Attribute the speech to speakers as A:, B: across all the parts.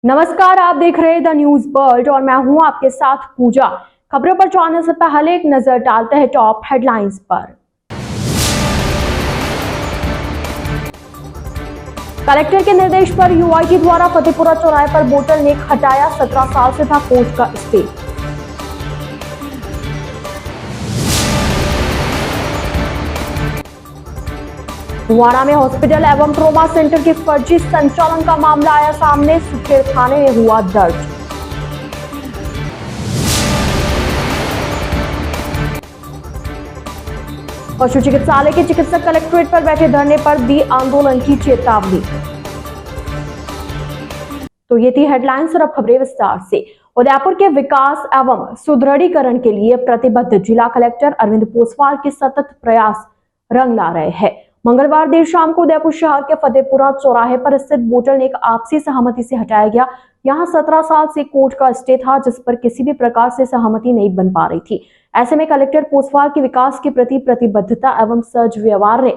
A: नमस्कार, आप देख रहे हैं द न्यूज वर्ल्ड और मैं हूं आपके साथ पूजा। खबरों पर जाने से पहले एक नजर डालते हैं टॉप हेडलाइंस पर। कलेक्टर के निर्देश पर यूआईटी द्वारा फतेहपुरा चौराहे पर बोतल नेक हटाया, 17 साल से था कोर्ट का स्टे। बुहाना में हॉस्पिटल एवं ट्रोमा सेंटर के फर्जी संचालन का मामला आया सामने, सुखेर थाने में हुआ दर्ज। पशु चिकित्सालय के चिकित्सक कलेक्ट्रेट पर बैठे धरने पर दी आंदोलन की चेतावनी। तो ये थी हेडलाइंस और अब खबरें विस्तार से। उदयपुर के विकास एवं सुदृढ़ीकरण के लिए प्रतिबद्ध जिला कलेक्टर अरविंद पोसवाल के सतत प्रयास रंग ला रहे हैं। मंगलवार देर शाम को उदयपुर शहर के फतेहपुरा चौराहे पर स्थित बोतल नेक आपसी सहमति से हटाया गया। यहां 17 साल से कोर्ट का स्टे था, जिस पर किसी भी प्रकार से सहमति नहीं बन पा रही थी। ऐसे में कलेक्टर पोसवाल के विकास के प्रति प्रतिबद्धता एवं सहज व्यवहार ने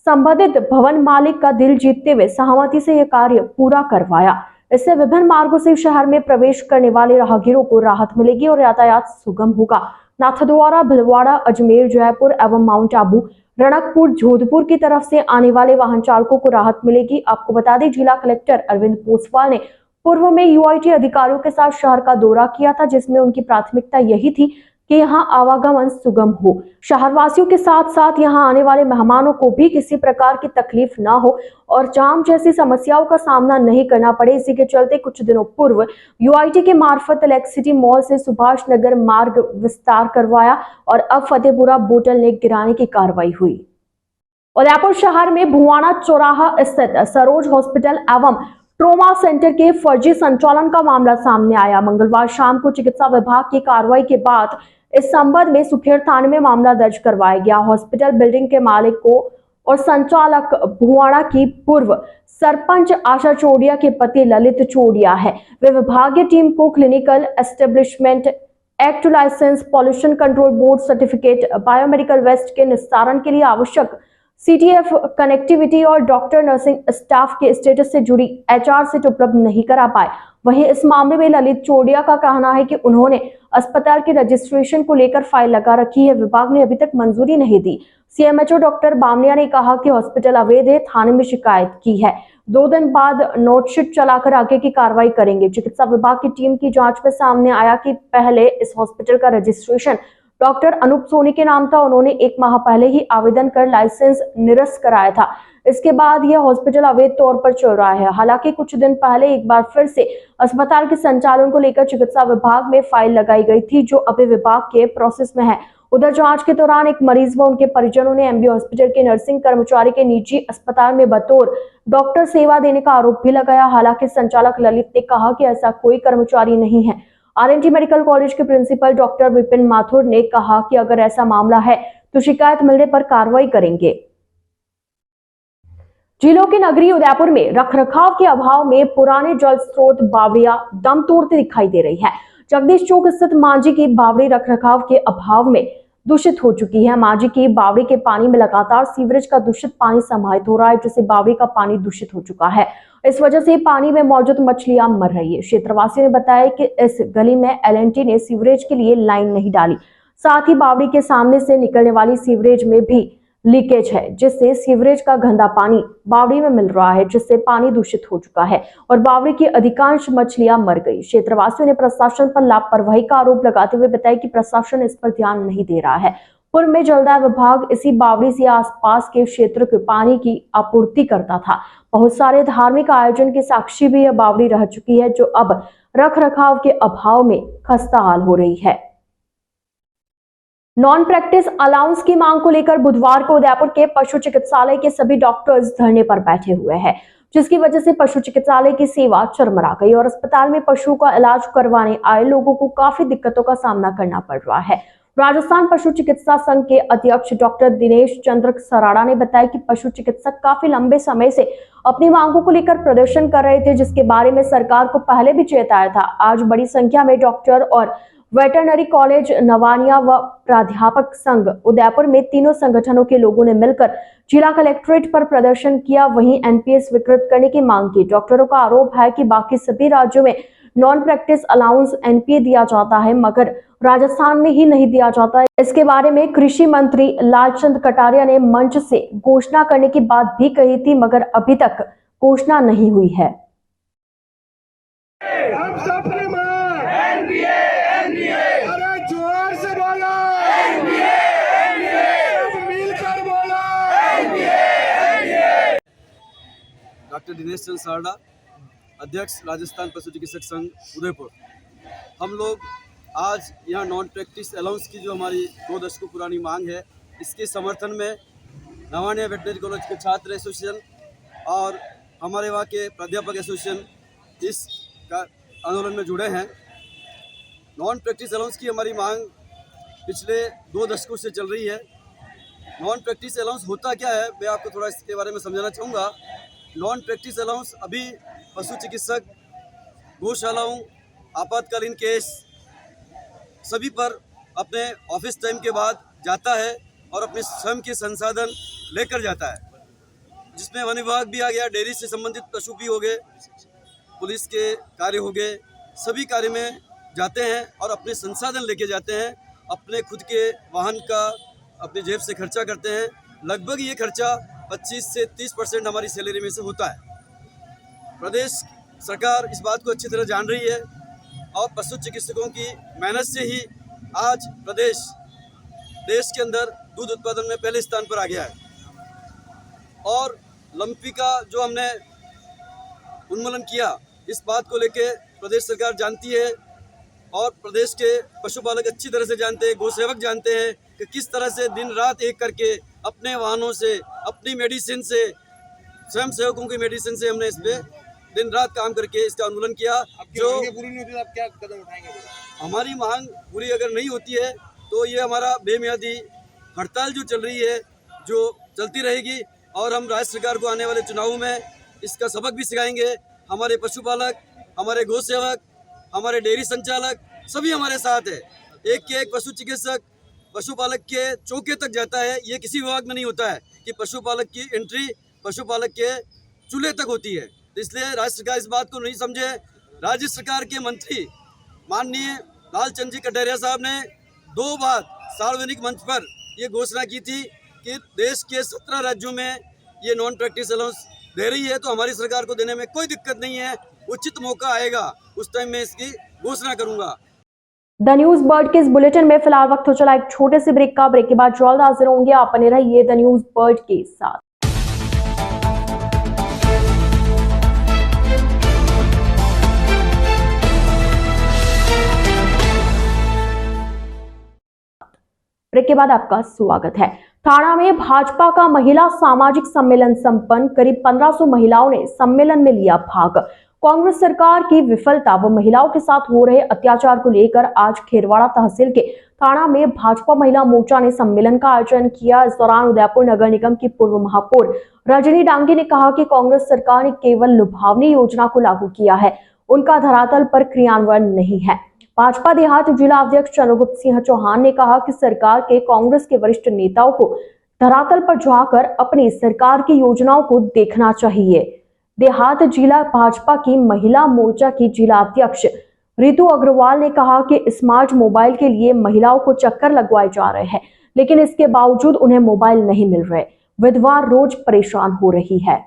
A: संबंधित भवन मालिक का दिल जीतते हुए सहमति से यह कार्य पूरा करवाया। इससे विभिन्न मार्गों से शहर में प्रवेश करने वाले राहगीरों को राहत मिलेगी और यातायात सुगम होगा। नाथद्वारा, भिलवाड़ा, अजमेर, जयपुर एवं माउंट आबू, रणकपुर, जोधपुर की तरफ से आने वाले वाहन चालकों को राहत मिलेगी। आपको बता दें, जिला कलेक्टर अरविंद पोसवाल ने पूर्व में यूआईटी अधिकारियों के साथ शहर का दौरा किया था, जिसमें उनकी प्राथमिकता यही थी कि यहां आवागमन सुगम हो, शहरवासियों के साथ साथ यहां आने वाले मेहमानों को भी किसी प्रकार की तकलीफ ना हो और जाम जैसी समस्याओं का सामना नहीं करना पड़े। इसी के चलते कुछ दिनों पूर्व यूआईटी के मार्फत लेक्सिटी मॉल से सुभाष नगर मार्ग विस्तार करवाया और अब फतेहपुरा बोतल नेक गिराने की कार्रवाई हुई। उदयपुर शहर में बुहाना चौराहा स्थित सरोज हॉस्पिटल एवं ट्रोमा सेंटर के फर्जी संचालन का मामला सामने आया। मंगलवार शाम को चिकित्सा विभाग की कार्रवाई के बाद इस संबंध में सुखेर थाने में मामला दर्ज करवाया गया। हॉस्पिटल बिल्डिंग के मालिक को और संचालक बुहाना की पूर्व सरपंच आशा चोडिया के पति ललित चोडिया है। वे विभागीय टीम को clinical establishment act licence, pollution control board certificate, biomedical waste के निस्तारण के लिए आवश्यक सीटीएफ कनेक्टिविटी और डॉक्टर नर्सिंग स्टाफ के स्टेटस से जुड़ी एचआर सीट उपलब्ध नहीं करा पाए। वहीं इस मामले में ललित चोडिया का कहना है कि उन्होंने अस्पताल के रजिस्ट्रेशन को लेकर फाइल लगा रखी है, विभाग ने अभी तक मंजूरी नहीं दी। सीएमएचओ डॉक्टर बामनिया ने कहा कि हॉस्पिटल अवैध है, थाने में शिकायत की है। 2 दिन बाद नोटशीट चलाकर आगे की कार्रवाई करेंगे। चिकित्सा विभाग की टीम की जांच में सामने आया कि पहले इस हॉस्पिटल का रजिस्ट्रेशन डॉक्टर अनूप सोनी के नाम था। उन्होंने 1 माह पहले ही आवेदन कर लाइसेंस निरस्त कराया था। इसके बाद यह हॉस्पिटल अवैध तौर पर चल रहा है। हालांकि कुछ दिन पहले एक बार फिर से अस्पताल के संचालन को लेकर चिकित्सा विभाग में फाइल लगाई गई थी, जो अभी विभाग के प्रोसेस में है। उधर जांच के दौरान एक मरीज व उनके परिजनों ने एमबी हॉस्पिटल के नर्सिंग कर्मचारी के निजी अस्पताल में बतौर डॉक्टर सेवा देने का आरोप भी लगाया। हालांकि संचालक ललित ने कहा कि ऐसा कोई कर्मचारी नहीं है। आरएनटी मेडिकल कॉलेज के प्रिंसिपल डॉक्टर विपिन माथुर ने कहा कि अगर ऐसा मामला है तो शिकायत मिलने पर कार्रवाई करेंगे। जिलों की नगरी उदयपुर में रखरखाव के अभाव में पुराने जल स्रोत बावड़ियां दम तोड़ते दिखाई दे रही है। जगदीश चौक स्थित मांझी की बावड़ी रखरखाव के अभाव में दूषित हो चुकी है। मांझी की बावड़ी के पानी में लगातार सीवरेज का दूषित पानी समाहित हो रहा है, जिससे बावड़ी का पानी दूषित हो चुका है। इस वजह से पानी में मौजूद मछलियां मर रही है। क्षेत्रवासियों ने बताया कि इस गली में एलएनटी ने सीवरेज के लिए लाइन नहीं डाली, साथ ही बावड़ी के सामने से निकलने वाली सीवरेज में भी लीकेज है, जिससे सीवरेज का गंदा पानी बावड़ी में मिल रहा है, जिससे पानी दूषित हो चुका है और बावड़ी की अधिकांश मछलियां मर गई। क्षेत्रवासियों ने प्रशासन पर लापरवाही का आरोप लगाते हुए बताया कि प्रशासन इस पर ध्यान नहीं दे रहा है। पूर्व में जलदाय विभाग इसी बावड़ी से आसपास के क्षेत्र के पानी की आपूर्ति करता था। बहुत सारे धार्मिक आयोजन के साक्षी भी यह बावड़ी रह चुकी है, जो अब रख रखाव के अभाव में खस्ताहाल हो रही है। नॉन प्रैक्टिस अलाउंस की मांग को लेकर बुधवार को उदयपुर के पशु चिकित्सालय के सभी डॉक्टर्स धरने पर बैठे हुए हैं, जिसकी वजह से पशु चिकित्सालय की सेवा चरमरा गई और अस्पताल में पशुओं का इलाज करवाने आए लोगों को काफी दिक्कतों का सामना करना पड़ रहा है। राजस्थान पशु चिकित्सा संघ के अध्यक्ष डॉक्टर दिनेश चंद्र सराड़ा ने बताया कि पशु चिकित्सक काफी लंबे समय से अपनी मांगों को लेकर प्रदर्शन कर रहे थे, जिसके बारे में सरकार को पहले भी चेताया था। आज बड़ी संख्या में डॉक्टर और वेटरनरी कॉलेज नवानिया व प्राध्यापक संघ उदयपुर में तीनों संगठनों के लोगों ने मिलकर जिला कलेक्ट्रेट पर प्रदर्शन किया। वहीं एनपीएस विकृत करने की मांग की। डॉक्टरों का आरोप है कि बाकी सभी राज्यों में नॉन प्रैक्टिस अलाउंस एनपीए दिया जाता है मगर राजस्थान में ही नहीं दिया जाता है। इसके बारे में कृषि मंत्री लालचंद कटारिया ने मंच से घोषणा करने की बात भी कही थी मगर अभी तक घोषणा नहीं हुई है।
B: हम सबकी मांग एनपीए एनपीए, अरे जोर से बोलो एनपीए एनपीए, सब मिलकर बोलो NPA NPA.
C: Doctor Dinesh Chandra Sarda, अध्यक्ष राजस्थान पशु चिकित्सक संघ उदयपुर। हम लोग आज यहाँ नॉन प्रैक्टिस अलाउंस की जो हमारी 2 दशकों पुरानी मांग है, इसके समर्थन में नवानिया वेटनरी कॉलेज के छात्र एसोसिएशन और हमारे वहाँ के प्राध्यापक एसोसिएशन इस का आंदोलन में जुड़े हैं। नॉन प्रैक्टिस अलाउंस की हमारी मांग पिछले 2 दशकों से चल रही है। नॉन प्रैक्टिस अलाउंस होता क्या है, मैं आपको थोड़ा इसके बारे में समझाना चाहूँगा। नॉन प्रैक्टिस अलाउंस अभी पशु चिकित्सक गौशालाओं, आपातकालीन केस सभी पर अपने ऑफिस टाइम के बाद जाता है और अपने स्वयं के संसाधन लेकर जाता है, जिसमें वन विभाग भी आ गया, डेयरी से संबंधित पशु भी हो गए, पुलिस के कार्य हो गए, सभी कार्य में जाते हैं और अपने संसाधन लेके जाते हैं। अपने खुद के वाहन का अपनी जेब से खर्चा करते हैं। लगभग ये खर्चा 25 से 30% हमारी सैलरी में से होता है। प्रदेश सरकार इस बात को अच्छी तरह जान रही है और पशु चिकित्सकों की मेहनत से ही आज प्रदेश देश के अंदर दूध उत्पादन में पहले स्थान पर आ गया है। और लंपी का जो हमने उन्मूलन किया, इस बात को लेके प्रदेश सरकार जानती है और प्रदेश के पशुपालक अच्छी तरह से जानते हैं, गौसेवक जानते हैं कि किस तरह से दिन रात एक करके अपने वाहनों से, अपनी मेडिसिन से, स्वयं सेवकों की मेडिसिन से हमने इस पे दिन रात काम करके इसका उन्मूलन किया। जो
B: पूरी नहीं होती तो आप क्या कदम उठाएंगे?
C: हमारी मांग पूरी अगर नहीं होती है तो ये हमारा बेमियादी हड़ताल जो चल रही है, जो चलती रहेगी और हम राज्य सरकार को आने वाले चुनावों में इसका सबक भी सिखाएंगे। हमारे पशुपालक, हमारे गौसेवक, हमारे डेयरी संचालक सभी हमारे साथ है। एक के एक पशु चिकित्सक पशुपालक के चौके तक जाता है। ये किसी विभाग में नहीं होता है कि पशुपालक की एंट्री पशुपालक के चूल्हे तक होती है। इसलिए राज्य सरकार इस बात को नहीं समझे। राज्य सरकार के मंत्री माननीय लालचंद जी कटारिया साहब ने 2 बार सार्वजनिक मंच पर ये घोषणा की थी कि देश के 17 राज्यों में ये नॉन प्रैक्टिस अलाउंस दे रही है, तो हमारी सरकार को देने में कोई दिक्कत नहीं है। उचित मौका आएगा उस टाइम में इसकी घोषणा करूंगा।
A: द न्यूज बर्ड के इस बुलेटिन में फिलहाल वक्त हो चला एक छोटे से ब्रेक का। ब्रेक के बाद जल्द हाजिर होंगे। आप बने रहिए द न्यूज बर्ड के साथ। ब्रेक के बाद आपका स्वागत है। थाना में भाजपा का महिला सामाजिक सम्मेलन संपन्न। करीब 1500 महिलाओं ने सम्मेलन में लिया भाग। कांग्रेस सरकार की विफलता व महिलाओं के साथ हो रहे अत्याचार को लेकर आज खेरवाड़ा तहसील के थाना में भाजपा महिला मोर्चा ने सम्मेलन का आयोजन किया। इस दौरान उदयपुर नगर निगम की पूर्व महापौर रजनी डांगी ने कहा कि कांग्रेस सरकार ने केवल लुभावनी योजना को लागू किया है, उनका धरातल पर क्रियान्वयन नहीं है। भाजपा देहात जिला अध्यक्ष चंद्रगुप्त सिंह चौहान ने कहा कि सरकार के कांग्रेस के वरिष्ठ नेताओं को धरातल पर जाकर अपनी सरकार की योजनाओं को देखना चाहिए। देहात जिला भाजपा की महिला मोर्चा की जिला अध्यक्ष रितु अग्रवाल ने कहा कि स्मार्ट मोबाइल के लिए महिलाओं को चक्कर लगवाए जा रहे हैं, लेकिन इसके बावजूद उन्हें मोबाइल नहीं मिल रहे। विधवा रोज परेशान हो रही है।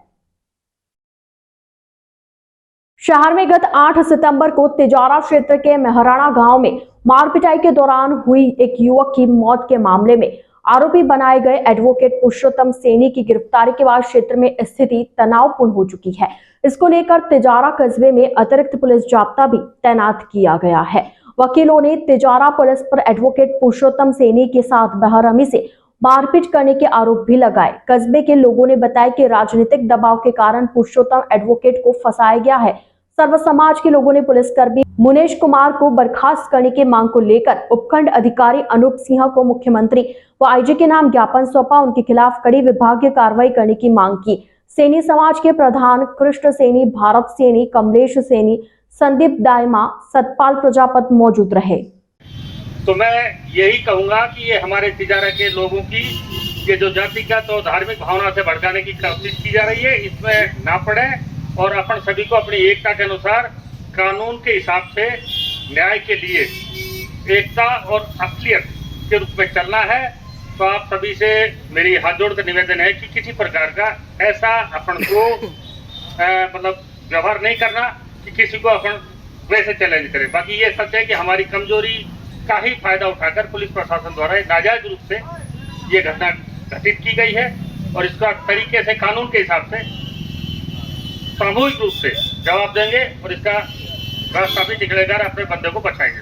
A: शहर में गत 8 सितंबर को तिजारा क्षेत्र के मेहराना गांव में मारपिटाई के दौरान हुई एक युवक की मौत के मामले में आरोपी बनाए गए एडवोकेट पुरुषोत्तम सैनी की गिरफ्तारी के बाद क्षेत्र में स्थिति तनावपूर्ण हो चुकी है। इसको लेकर तिजारा कस्बे में अतिरिक्त पुलिस जाब्ता भी तैनात किया गया है। वकीलों ने तिजारा पुलिस पर एडवोकेट पुरुषोत्तम सैनी के साथ बेरहमी से मारपीट करने के आरोप भी लगाए। कस्बे के लोगों ने बताया कि राजनीतिक दबाव के कारण पुरुषोत्तम एडवोकेट को फंसाया गया है। सर्व समाज के लोगों ने पुलिसकर्मी मुनेश कुमार को बर्खास्त करने की मांग को लेकर उपखंड अधिकारी अनूप सिंह को मुख्यमंत्री व आईजी के नाम ज्ञापन सौंपा। उनके खिलाफ कड़ी विभागीय कार्रवाई करने की मांग की। सैनी समाज के प्रधान कृष्ण सैनी, भारत सैनी, कमलेश सैनी, संदीप दायमा, सतपाल प्रजापत मौजूद रहे।
D: तो मैं यही कहूँगा कि ये हमारे तिजारा के लोगों की ये जो जातिगत और धार्मिक भावना से भड़काने की कोशिश की जा रही है, इसमें ना पड़े और अपन सभी को अपनी एकता के अनुसार कानून के हिसाब से न्याय के लिए एकता और असलियत के रूप में चलना है। तो आप सभी से मेरी हाथ जोड़कर निवेदन है कि किसी प्रकार का ऐसा अपन को मतलब व्यवहार नहीं करना कि किसी को अपन वैसे चैलेंज करें। बाकी ये सच है कि हमारी कमजोरी का ही फायदा उठाकर पुलिस प्रशासन द्वारा नाजायज रूप से ये घटना घटित की गई है और इसका तरीके से कानून के हिसाब से सामूहिक रूप से जवाब देंगे और इसका रास्ता भी निकलेगा, अपने बंदे को बचाएंगे।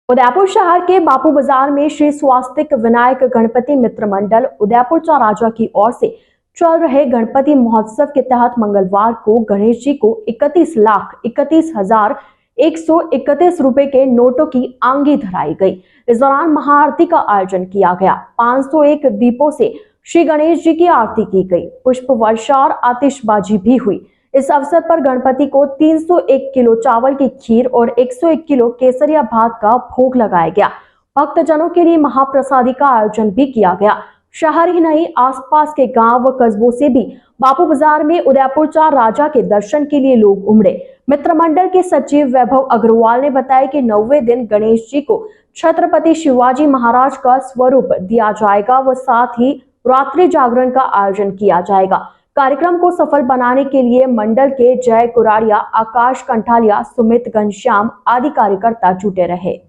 A: उदयपुर शहर के बापू बाजार में श्री स्वास्तिक विनायक गणपति मित्र मंडल उदयपुर राजा की ओर से चल रहे गणपति महोत्सव के तहत मंगलवार को गणेश जी को 31,31,131 रुपए के नोटों की आंगी धराई गई। इस दौरान महाआरती का आयोजन किया गया। 501 दीपों से श्री गणेश जी की आरती की गई। पुष्प वर्षा और आतिशबाजी भी हुई। इस अवसर पर गणपति को 301 किलो चावल की खीर और 101 किलो केसरिया भात का भोग लगाया गया। भक्तजनों के लिए महाप्रसादी का आयोजन भी किया गया। शहर ही नहीं, आसपास के गांव व कस्बों से भी बापू बाजार में उदयपुर राजा के दर्शन के लिए लोग उमड़े। मित्र मंडल के सचिव वैभव अग्रवाल ने बताया कि 9वें दिन गणेश जी को छत्रपति शिवाजी महाराज का स्वरूप दिया जाएगा व साथ ही रात्रि जागरण का आयोजन किया जाएगा। कार्यक्रम को सफल बनाने के लिए मंडल के जय कुराड़िया, आकाश कंठालिया, सुमित घनश्याम आदि कार्यकर्ता जुटे रहे।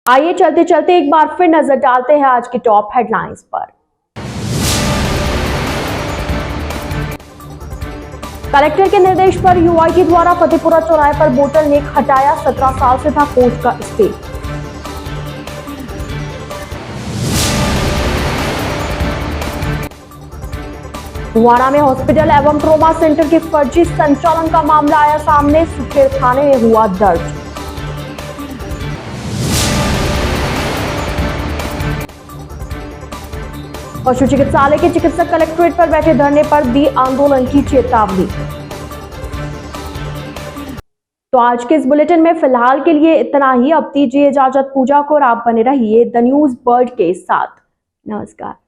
A: आइए चलते चलते एक बार फिर नजर डालते हैं आज की टॉप हेडलाइंस पर। कलेक्टर के निर्देश पर यूआईटी द्वारा फतेहपुरा चौराहे पर बोटलनेक हटाया। 17 साल से था कोर्ट का स्टे। कुवाड़ा में हॉस्पिटल एवं ट्रोमा सेंटर के फर्जी संचालन का मामला आया सामने। सुखेर थाने में हुआ दर्ज। पशु चिकित्सालय के चिकित्सक कलेक्ट्रेट पर बैठे धरने पर दी आंदोलन की चेतावनी। तो आज के इस बुलेटिन में फिलहाल के लिए इतना ही। अब दीजिए इजाजत पूजा को और आप बने रहिए द न्यूज बर्ड के साथ। नमस्कार।